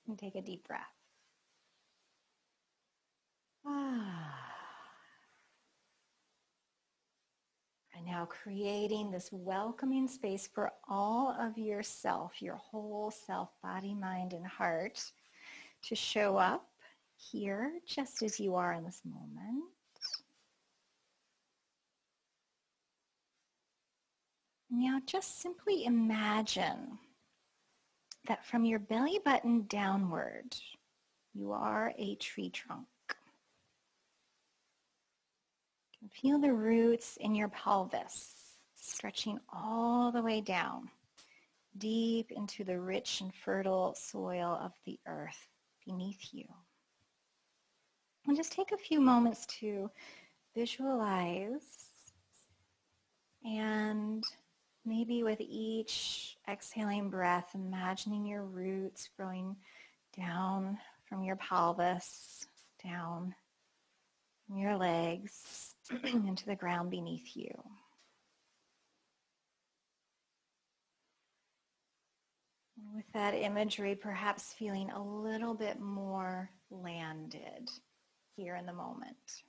And take a deep breath. And now creating this welcoming space for all of yourself, your whole self, body, mind, and heart, to show up here just as you are in this moment. Now just simply imagine that from your belly button downward, you are a tree trunk. You can feel the roots in your pelvis stretching all the way down, deep into the rich and fertile soil of the earth beneath you. And just take a few moments to visualize, and maybe with each exhaling breath, imagining your roots growing down from your pelvis, down from your legs, into the ground beneath you. And with that imagery, perhaps feeling a little bit more landed here in the moment.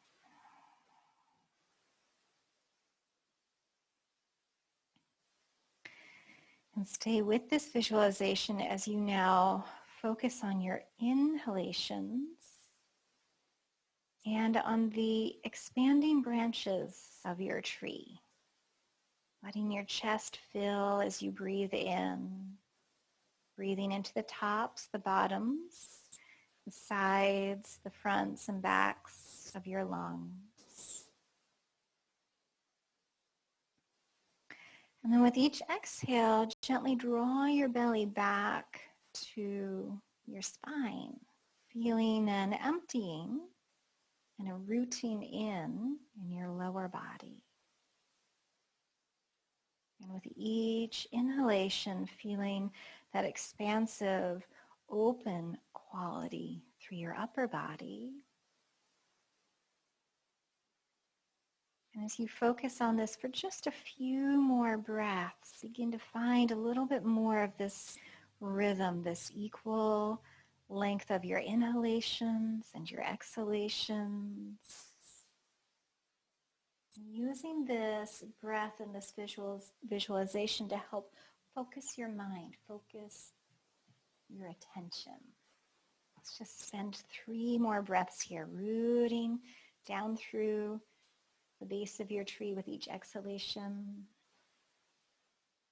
And stay with this visualization as you now focus on your inhalations and on the expanding branches of your tree. Letting your chest fill as you breathe in, breathing into the tops, the bottoms, the sides, the fronts and backs of your lungs. And then with each exhale, gently draw your belly back to your spine, feeling an emptying and a rooting in your lower body. And with each inhalation, feeling that expansive, open quality through your upper body. And as you focus on this for just a few more breaths, begin to find a little bit more of this rhythm, this equal length of your inhalations and your exhalations. Using this breath and this visualization to help focus your mind, focus your attention. Let's just spend 3 more breaths here, rooting down through the base of your tree with each exhalation,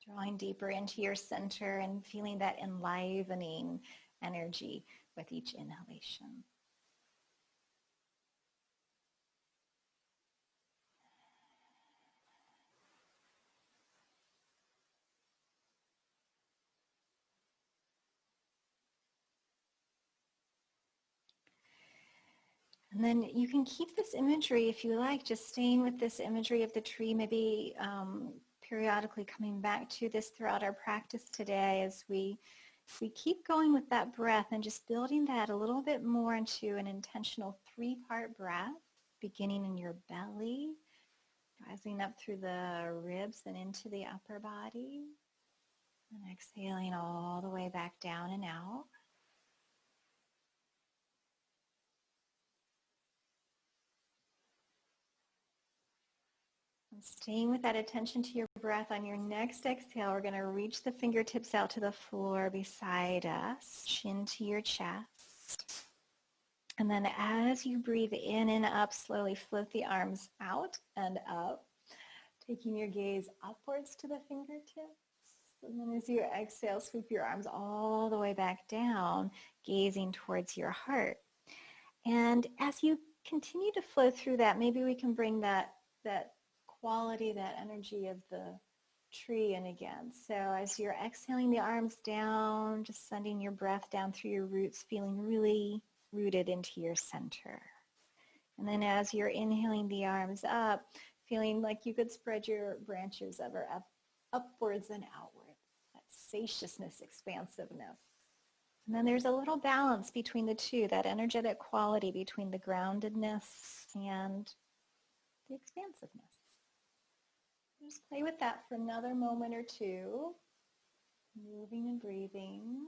drawing deeper into your center and feeling that enlivening energy with each inhalation. And then you can keep this imagery if you like, just staying with this imagery of the tree, maybe periodically coming back to this throughout our practice today as we keep going with that breath and just building that a little bit more into an intentional 3-part breath, beginning in your belly, rising up through the ribs and into the upper body, and exhaling all the way back down and out. And staying with that attention to your breath, on your next exhale, we're going to reach the fingertips out to the floor beside us, chin to your chest. And then as you breathe in and up, slowly float the arms out and up, taking your gaze upwards to the fingertips. And then as you exhale, sweep your arms all the way back down, gazing towards your heart. And as you continue to flow through that, maybe we can bring that quality, that energy of the tree in again. So as you're exhaling the arms down, just sending your breath down through your roots, feeling really rooted into your center. And then as you're inhaling the arms up, feeling like you could spread your branches ever upwards and outwards. That spaciousness, expansiveness. And then there's a little balance between the two, that energetic quality between the groundedness and the expansiveness. Just play with that for another moment or two, moving and breathing.